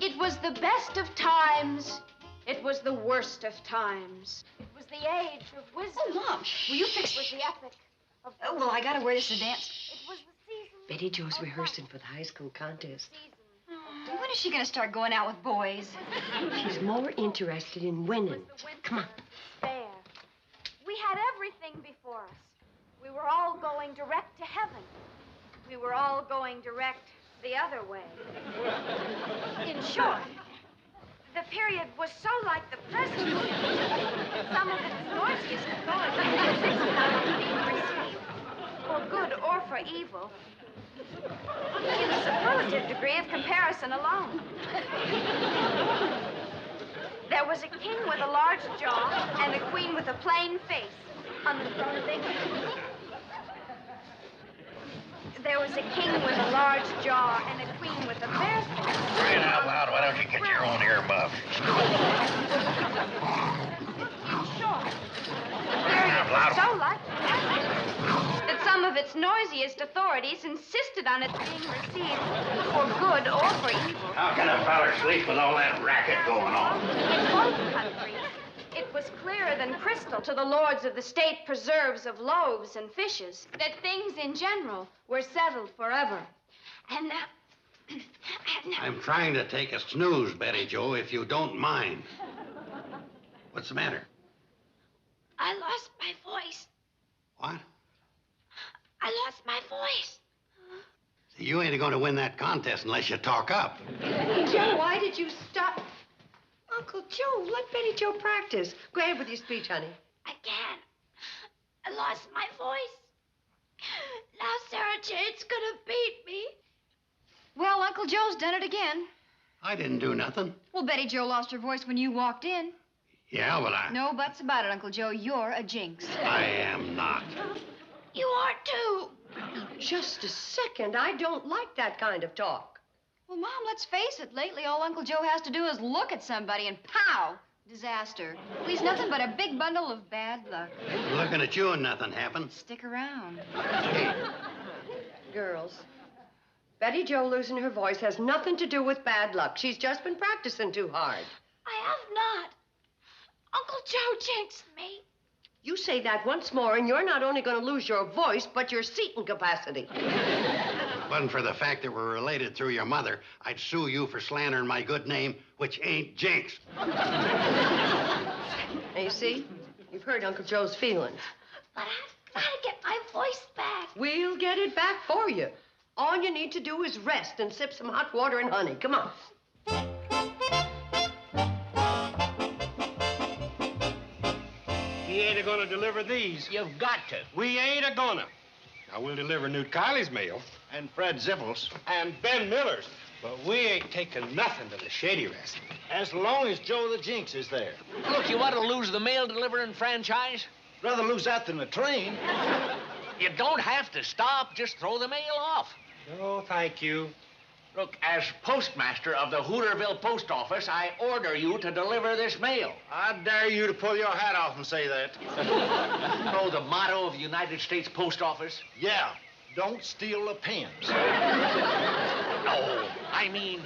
It was the best of times. It was the worst of times. It was the age of wisdom. Oh, Mom, will you fix... It was the epic of... Oh, well, I gotta wear this to dance. It was the season... Betty Jo's rehearsing for the high school contest. When is she gonna start going out with boys? She's more interested in winning. Come on. Fair. We had everything before us. We were all going direct to heaven. We were all going direct the other way. In short, the period was so like the present. Some of its noisiest authorities insisted on it being received for good or for evil in the superlative degree of comparison alone. There was a king with a large jaw and a queen with a plain face on the throne of England. There was a king with a large jaw and a queen with a bare face. Crying out loud, why don't you get your own earmuff? Sure. The period was so like that some of its noisiest authorities insisted on its being received for good or for evil. How can a feller sleep with all that racket going on? In both countries, it was clearer than crystal to the lords of the state preserves of loaves and fishes that things in general were settled forever. And I'm trying to take a snooze, Betty Jo, if you don't mind. What's the matter? I lost my voice. What? I lost my voice. You ain't going to win that contest unless you talk up. Joe, why did you stop? Uncle Joe, let Betty Jo practice. Go ahead with your speech, honey. I can't. I lost my voice. Now Sarah Jane's gonna beat me. Well, Uncle Joe's done it again. I didn't do nothing. Well, Betty Jo lost her voice when you walked in. Yeah, but No buts about it, Uncle Joe. You're a jinx. I am not. You are too. Just a second. I don't like that kind of talk. Well, Mom, let's face it. Lately, all Uncle Joe has to do is look at somebody and pow! Disaster. He's nothing but a big bundle of bad luck. Looking at you and nothing happened. Stick around. Hey, Girls, Betty Jo losing her voice has nothing to do with bad luck. She's just been practicing too hard. I have not. Uncle Joe jinxed me. You say that once more, and you're not only going to lose your voice, but your seating capacity. wasn't for the fact that we're related through your mother, I'd sue you for slandering my good name, which ain't Jinx. Now, you see, you've hurt Uncle Joe's feelings. But I've got to get my voice back. We'll get it back for you. All you need to do is rest and sip some hot water and honey. Come on. He ain't a-gonna deliver these. You've got to. We ain't a-gonna. Now, we'll deliver Newt Kylie's mail. And Fred Zippel's. And Ben Miller's. But we ain't taking nothing to the Shady Rest. As long as Joe the Jinx is there. Look, you want to lose the mail delivering franchise? Rather lose that than the train. You don't have to stop. Just throw the mail off. No, thank you. Look, as postmaster of the Hooterville Post Office, I order you to deliver this mail. I dare you to pull your hat off and say that. You know the motto of the United States Post Office? Yeah, don't steal the pens. No, I mean,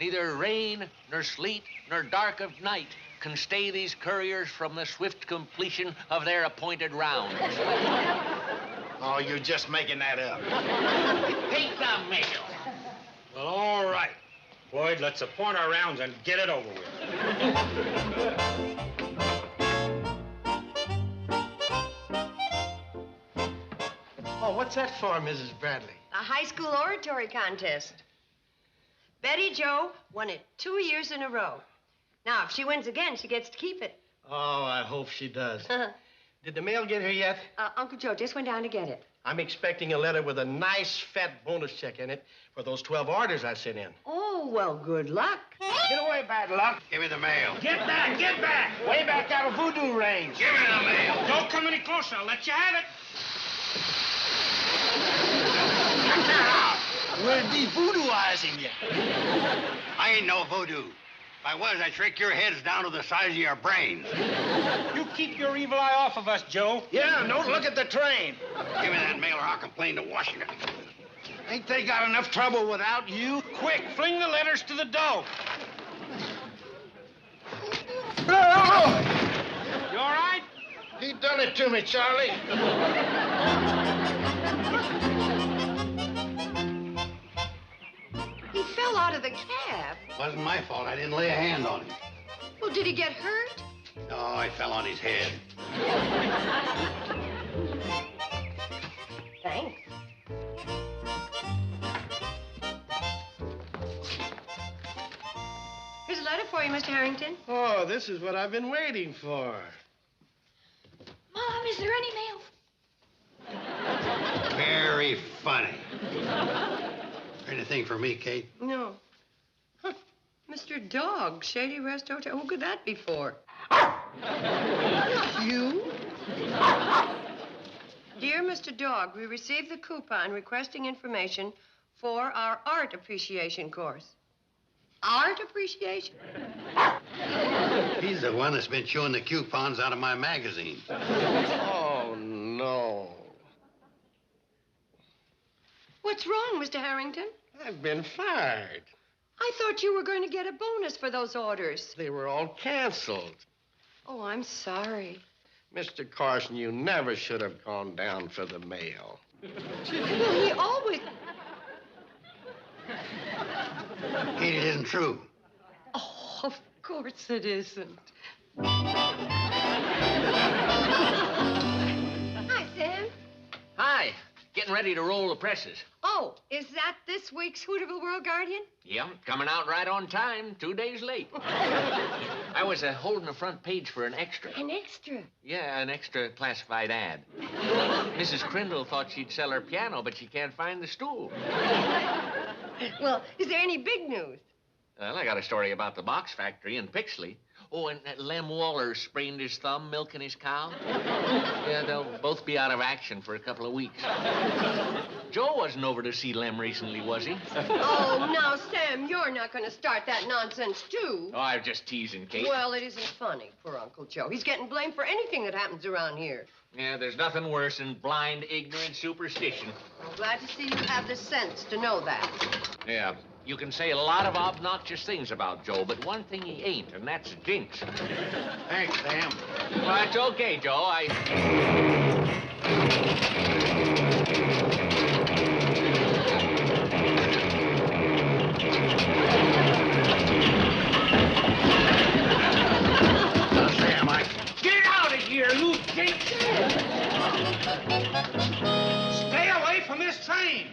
neither rain, nor sleet, nor dark of night can stay these couriers from the swift completion of their appointed rounds. Oh, you're just making that up. Take the mail. Well, all right. Floyd, let's appoint our rounds and get it over with. Oh, what's that for, Mrs. Bradley? A high school oratory contest. Betty Jo won it 2 years in a row. Now, if she wins again, she gets to keep it. Oh, I hope she does. Did the mail get here yet? Uncle Joe just went down to get it. I'm expecting a letter with a nice fat bonus check in it for those 12 orders I sent in. Oh, well, good luck. Get away, bad luck. Give me the mail. Get back, get back. Way back out of voodoo range. Give me the mail. Don't come any closer. I'll let you have it. Check that out. might be voodooizing you. I ain't no voodoo. If I was, I'd shrink your heads down to the size of your brains. You keep your evil eye off of us, Joe. Yeah, don't look at the train. Give me that mail or I'll complain to Washington. Ain't they got enough trouble without you? Quick, fling the letters to the dog. You all right? He done it to me, Charlie. He fell out of the cab. Wasn't my fault. I didn't lay a hand on him. Well, did he get hurt? No, I fell on his head. Thanks. Here's a letter for you, Mr. Harrington. Oh, this is what I've been waiting for. Mom, is there any mail? Very funny. Anything for me, Kate? No. Huh. Mr. Dog, Shady Rest Hotel. Who could that be for? You? Dear Mr. Dog, we received the coupon requesting information for our art appreciation course. Art appreciation? He's the one that's been chewing the coupons out of my magazine. Oh, no. What's wrong, Mr. Harrington? I've been fired. I thought you were going to get a bonus for those orders. They were all canceled. Oh, I'm sorry. Mr. Carson, you never should have gone down for the mail. Well, he always... Kate, it isn't true. Oh, of course it isn't. Hi, Sam. Hi. Getting ready to roll the presses. Oh, is that this week's Hooterville World Guardian? Yeah, coming out right on time, 2 days late. I was holding the front page for an extra. An extra. Yeah, an extra classified ad. Mrs. Crindle thought she'd sell her piano, but she can't find the stool. Well, is there any big news? Well, I got a story about the box factory in Pixley. Oh, and Lem Waller sprained his thumb milking his cow. Yeah, they'll both be out of action for a couple of weeks. Joe wasn't over to see Lem recently, was he? Oh, now, Sam, you're not going to start that nonsense, too. Oh, I was just teasing, Kate. Well, it isn't funny for Uncle Joe. He's getting blamed for anything that happens around here. Yeah, there's nothing worse than blind, ignorant superstition. I'm glad to see you have the sense to know that. Yeah, you can say a lot of obnoxious things about Joe, but one thing he ain't, and that's Jinx. Thanks, Sam. Well, that's okay, Joe. Sam, Get out of here, you Jinx! Stay away from this train.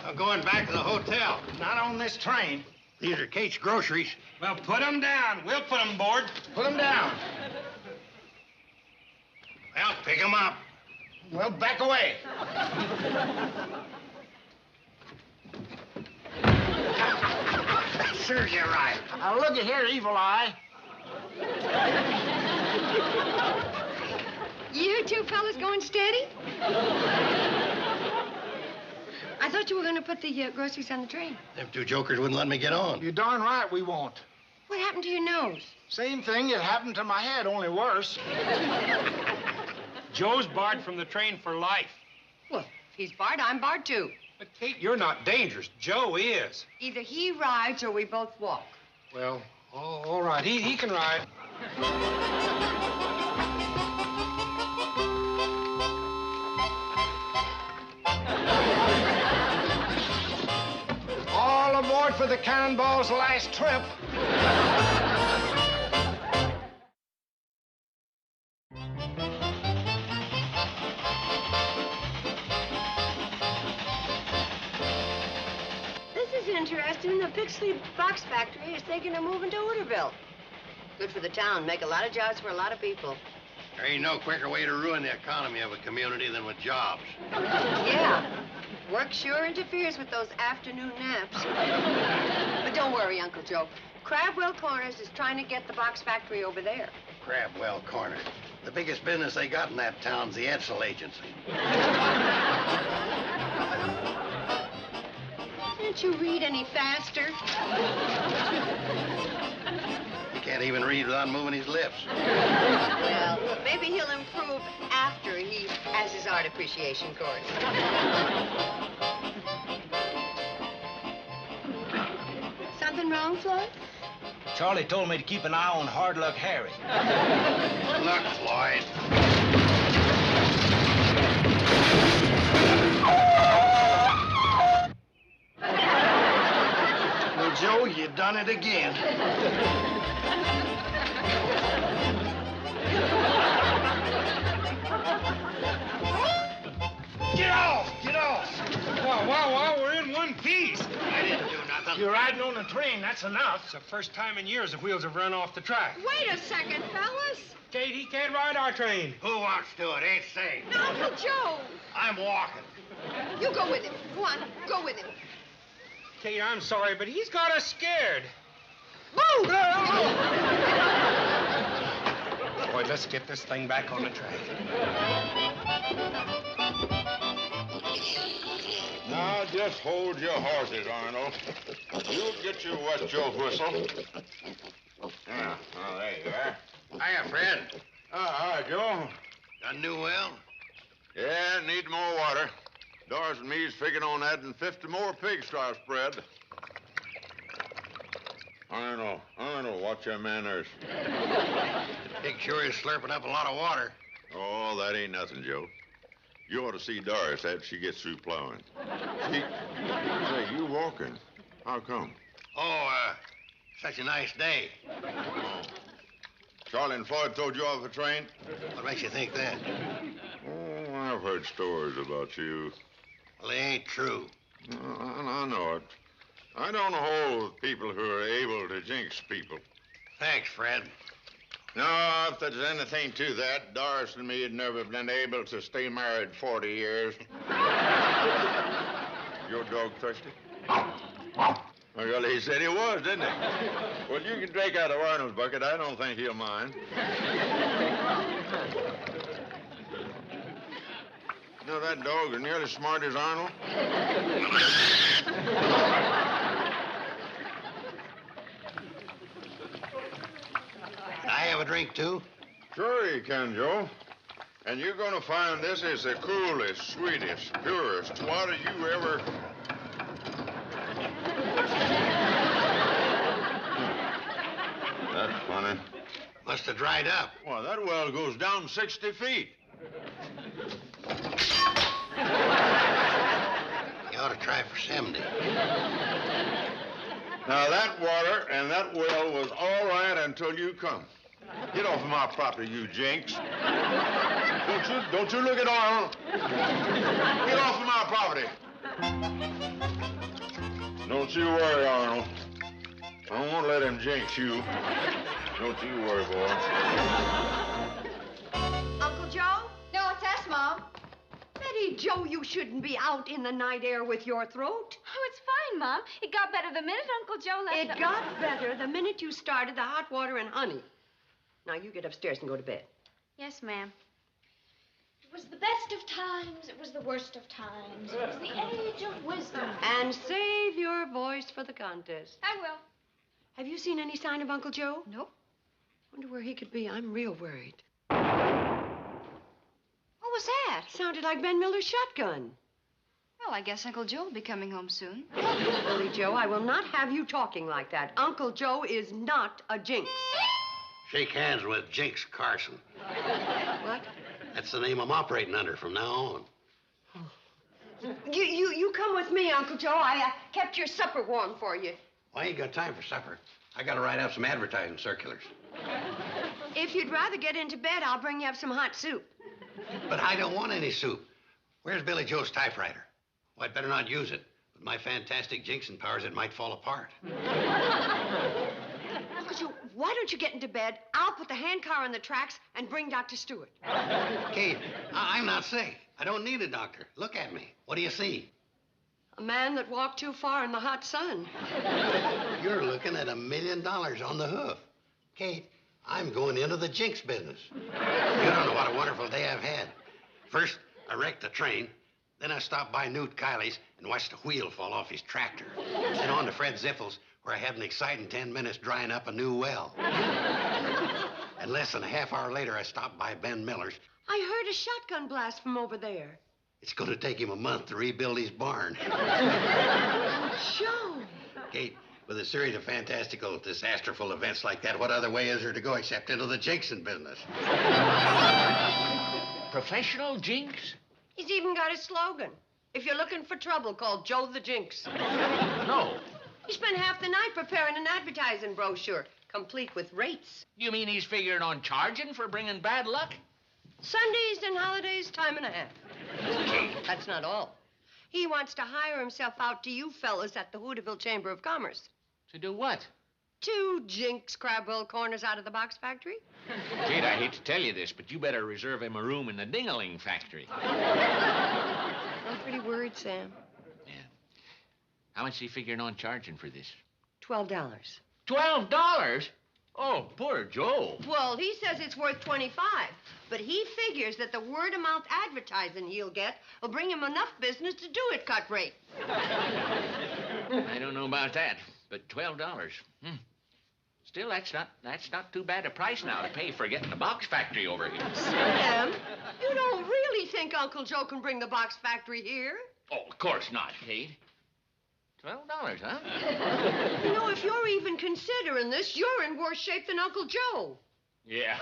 I'm going back to the hotel. Not on this train. These are Kate's groceries. Well, put them down. We'll put them aboard. Put him down. Well, pick 'em up. Well, back away. Serves you right. Now, looky here, Evil Eye. You two fellas going steady? I thought you were going to put the groceries on the train. Them two jokers wouldn't let me get on. You're darn right we won't. What happened to your nose? Same thing that happened to my head, only worse. Joe's barred from the train for life. Well, if he's barred, I'm barred, too. But, Kate, you're not dangerous. Joe is. Either he rides or we both walk. Well, all right. He can ride. All aboard for the Cannonball's last trip. This is interesting. The Pixley Box Factory is thinking of moving to Hooterville. Good for the town. Make a lot of jobs for a lot of people. There ain't no quicker way to ruin the economy of a community than with jobs. Yeah. Work sure interferes with those afternoon naps. But don't worry, Uncle Joe. Crabwell Corners is trying to get the box factory over there. Crabwell Corner. The biggest business they got in that town's the Edsel Agency. Can't you read any faster? He can't even read without moving his lips. Well, maybe he'll improve after he has his art appreciation course. Something wrong, Floyd? Charlie told me to keep an eye on Hard Luck Harry. Look, Floyd. Well, Joe, you done it again. Get off! Get off! Wow, we're in one piece. I didn't do nothing. You're riding on the train, that's enough. It's the first time in years the wheels have run off the track. Wait a second, fellas. Kate, he can't ride our train. Who wants to? It ain't safe. No, Uncle Joe. I'm walking. You go with him. Go on, go with him. Kate, I'm sorry, but he's got us scared. Move! Boy, let's get this thing back on the track. Now, just hold your horses, Arnold. You'll get your wet Joe whistle. Yeah, oh, there you are. Hiya, Fred. Hi, Joe. Got a new well? Yeah, need more water. Doris and me's figuring on adding 50 more pigs to our spread. Arnold, watch your manners. Pig sure is slurping up a lot of water. Oh, that ain't nothing, Joe. You ought to see Doris after she gets through plowing. Say, you walking. How come? Oh, such a nice day. Oh. Charlie and Floyd told you off the train? What makes you think that? Oh, I've heard stories about you. Well, they ain't true. I know it. I don't hold with people who are able to jinx people. Thanks, Fred. No, if there's anything to that, Doris and me had never been able to stay married 40 years. Your dog thirsty? Well, he said he was, didn't he? Well, you can drink out of Arnold's bucket. I don't think he'll mind. You know, that dog is nearly as smart as Arnold. Can I have a drink, too? Sure you can, Joe. And you're going to find this is the coolest, sweetest, purest water you ever... That's funny. Must have dried up. Well, that well goes down 60 feet. You ought to try for 70. Now, that water and that well was all right until you come. Get off of my property, you Jinx. Don't you look at Arnold. Get off of my property. Don't you worry, Arnold. I won't let him jinx you. Don't you worry, boy. Uncle Joe? No, it's us, Mom. Betty, Joe, you shouldn't be out in the night air with your throat. Oh, it's fine, Mom. It got better the minute Uncle Joe left. It got better the minute you started the hot water and honey. Now, you get upstairs and go to bed. Yes, ma'am. It was the best of times. It was the worst of times. It was the age of wisdom. And save your voice for the contest. I will. Have you seen any sign of Uncle Joe? Nope. Wonder where he could be. I'm real worried. What was that? Sounded like Ben Miller's shotgun. Well, I guess Uncle Joe will be coming home soon. Billy Joe, I will not have you talking like that. Uncle Joe is not a jinx. Shake hands with Jinx Carson. What? That's the name I'm operating under from now on. You come with me, Uncle Joe. I kept your supper warm for you. Well, I ain't got time for supper. I gotta write up some advertising circulars. If you'd rather get into bed, I'll bring you up some hot soup. But I don't want any soup. Where's Billy Joe's typewriter? Well, I'd better not use it. With my fantastic jinxing powers, it might fall apart. Uncle Joe, why don't you get into bed? I'll put the hand car on the tracks and bring Dr. Stewart. Kate, I'm not sick. I don't need a doctor. Look at me. What do you see? A man that walked too far in the hot sun. You're looking at $1 million on the hoof. Kate, I'm going into the jinx business. You don't know what a wonderful day I've had. First, I wrecked the train. Then I stopped by Newt Kiley's and watched a wheel fall off his tractor. Then on to Fred Ziffle's, where I had an exciting 10 minutes drying up a new well. And less than a half hour later, I stopped by Ben Miller's. I heard a shotgun blast from over there. It's going to take him a month to rebuild his barn. Joe. Kate, with a series of fantastical, disasterful events like that, what other way is there to go except into the Junction business? Professional Jinx? He's even got a slogan. If you're looking for trouble, call Joe the Jinx. No. He spent half the night preparing an advertising brochure, complete with rates. You mean he's figuring on charging for bringing bad luck? Sundays and holidays, time and a half. That's not all. He wants to hire himself out to you fellas at the Hooterville Chamber of Commerce. To do what? To jinx Crabwell Corners out of the box factory. Kate, I hate to tell you this, but you better reserve him a room in the ding-a-ling factory. I'm pretty worried, Sam. Yeah. How much is he figuring on charging for this? $12. $12? Oh, poor Joe. Well, he says it's worth $25, but he figures that the word-of-mouth advertising he'll get will bring him enough business to do it cut rate. I don't know about that, but $12. Still, that's not too bad a price now to pay for getting the box factory over here. Sam, you don't really think Uncle Joe can bring the box factory here? Oh, of course not, Kate. $12, huh? You know, if you're even considering this, you're in worse shape than Uncle Joe. Yeah.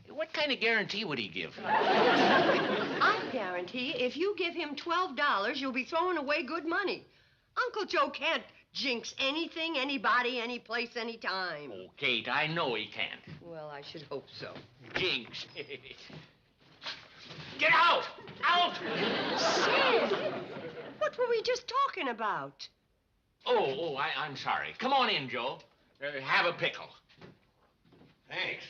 What kind of guarantee would he give? I guarantee if you give him $12, you'll be throwing away good money. Uncle Joe can't jinx anything, anybody, any place, any time. Oh, Kate, I know he can't. Well, I should hope so. Jinx. Get out! Out! Sam, what were we just talking about? I'm sorry. Come on in, Joe. Have a pickle. Thanks.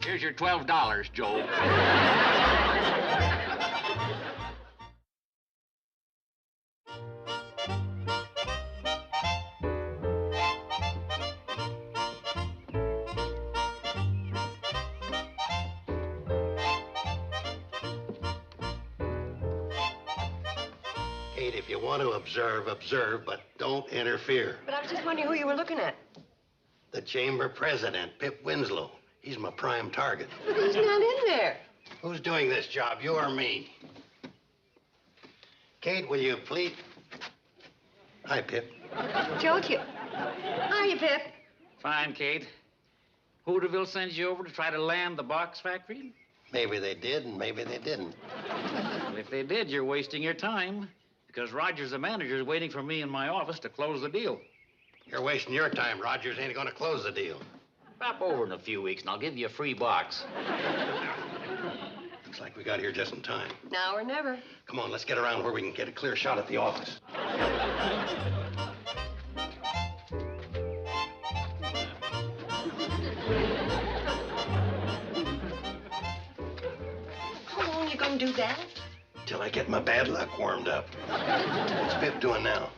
Here's your $12, Joe. Kate, if you want to observe, but don't interfere. But I was just wondering who you were looking at. The chamber president, Pip Winslow. He's my prime target. But he's not in there. Who's doing this job, you or me? Kate, will you please? Hi, Pip. Told you. Hiya, Pip. Fine, Kate. Hooterville sends you over to try to land the box factory? Maybe they did, and maybe they didn't. Well, if they did, you're wasting your time. Because Rogers, the manager, is waiting for me in my office to close the deal. You're wasting your time. Rogers ain't going to close the deal. Stop over in a few weeks, and I'll give you a free box. Looks like we got here just in time. Now or never. Come on, let's get around where we can get a clear shot at the office. How long you gonna do that? Till I get my bad luck warmed up. What's Pip doing now?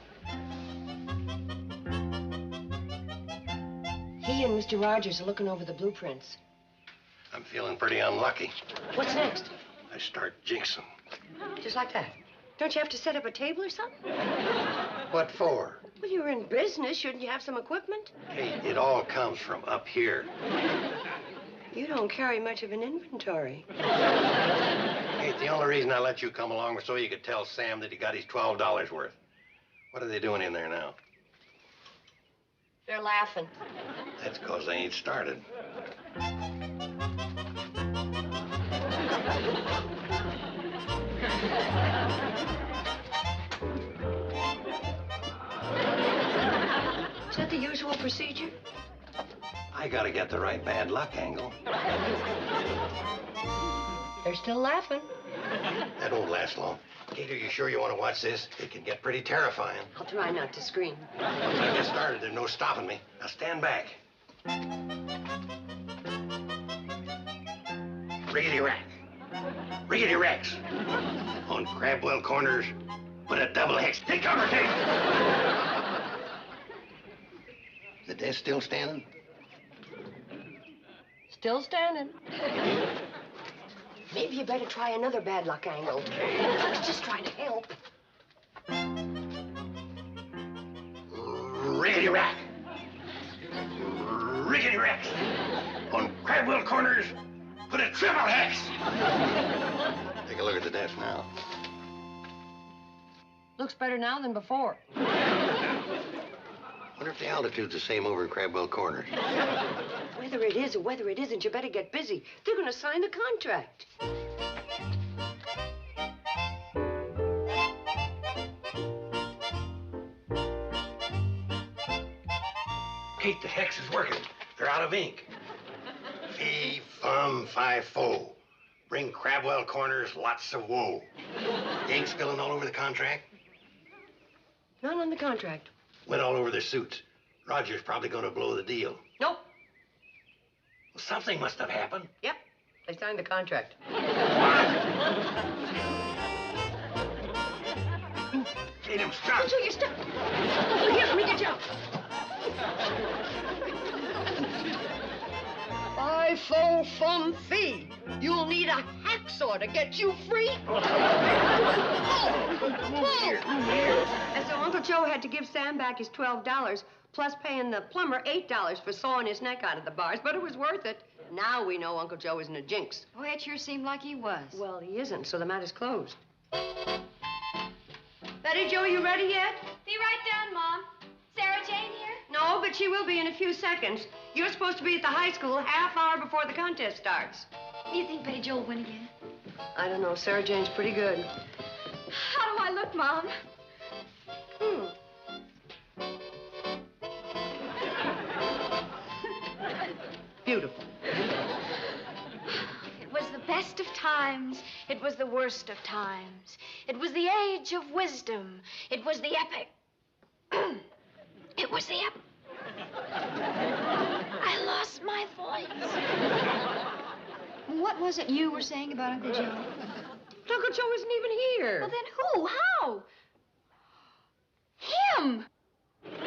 He and Mr. Rogers are looking over the blueprints. I'm feeling pretty unlucky. What's next? I start jinxing. Just like that. Don't you have to set up a table or something? What for? Well, you're in business. Shouldn't you have some equipment? Kate, it all comes from up here. You don't carry much of an inventory. Kate, the only reason I let you come along was so you could tell Sam that he got his $12 worth. What are they doing in there now? They're laughing. That's because they ain't started. Is that the usual procedure? I gotta get the right bad luck angle. They're still laughing. That won't last long. Kate, are you sure you want to watch this? It can get pretty terrifying. I'll try not to scream. Once I get started, there's no stopping me. Now stand back. Riggedy rack. Riggedy racks. On Crabwell Corners, put a double hex. Take cover, Kate! The desk still standing? Still standing. Maybe you better try another bad luck angle. I was just trying to help. Riggedy rack. Riggedy racks. On Crabwell Corners, put a triple hex. Take a look at the desk now. Looks better now than before. Wonder if the altitude's the same over in Crabwell Corners. Whether it is or whether it isn't, you better get busy. They're going to sign the contract. Kate, the hex is working. They're out of ink. Fee, fum, fi, fo. Bring Crabwell Corners lots of woe. The ink spilling all over the contract? None on the contract. Went all over their suits. Roger's probably going to blow the deal. Nope. Well, something must have happened. Yep. They signed the contract. Kate, I'm stuck. Until you're stuck. Over here, let me get you out. Fi, fo, fum, fee. You'll need a hacksaw to get you free. And so Uncle Joe had to give Sam back his $12, plus paying the plumber $8 for sawing his neck out of the bars, but it was worth it. Now we know Uncle Joe isn't a jinx. Boy, it sure seemed like he was. Well, he isn't, so the matter's closed. Betty Jo, you ready yet? Be right down, Mom. Sarah Jane here? No, but she will be in a few seconds. You're supposed to be at the high school half hour before the contest starts. You think Betty Jo will win again? I don't know. Sarah Jane's pretty good. How do I look, Mom? Beautiful. It was the best of times. It was the worst of times. It was the age of wisdom. It was the epic. It was the epic. I lost my voice. What was it you were saying about Uncle Joe? Uncle Joe isn't even here. Well, then who? How? Him!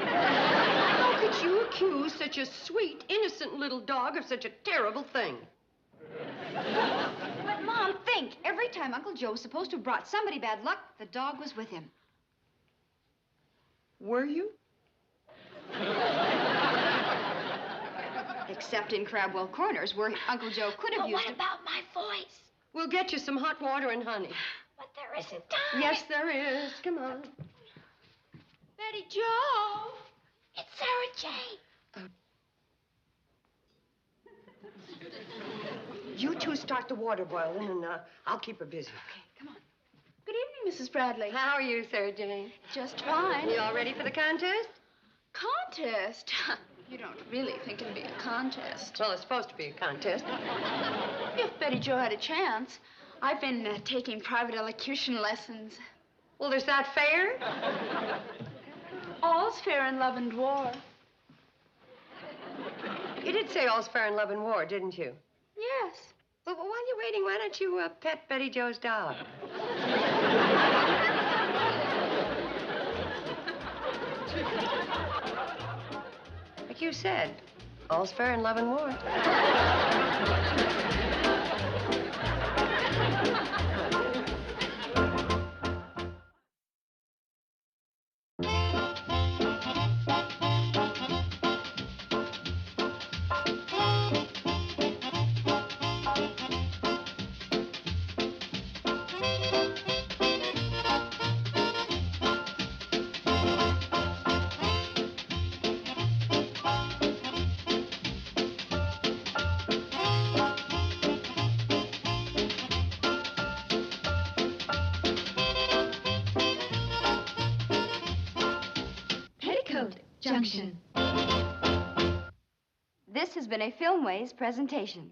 How could you accuse such a sweet, innocent little dog of such a terrible thing? But, Mom, think. Every time Uncle Joe was supposed to have brought somebody bad luck, the dog was with him. Were you? Except in Crabwell Corners, where Uncle Joe could have But used what it. about my voice? We'll get you some hot water and honey. But there isn't time. Yes, there is. Come on. Betty Jo. It's Sarah Jane. You two start the water boiling, and I'll keep her busy. Okay, come on. Good evening, Mrs. Bradley. How are you, Sarah Jane? Just fine. You all ready for the contest? Contest? You don't really think it'll be a contest. Well, it's supposed to be a contest. If Betty Jo had a chance. I've been taking private elocution lessons. Well, is that fair? All's fair in love and war. You did say all's fair in love and war, didn't you? Yes. Well, while you're waiting, why don't you pet Betty Jo's dollar? Like you said, all's fair in love and war. Petticoat, Junction. This has been a Filmways presentation.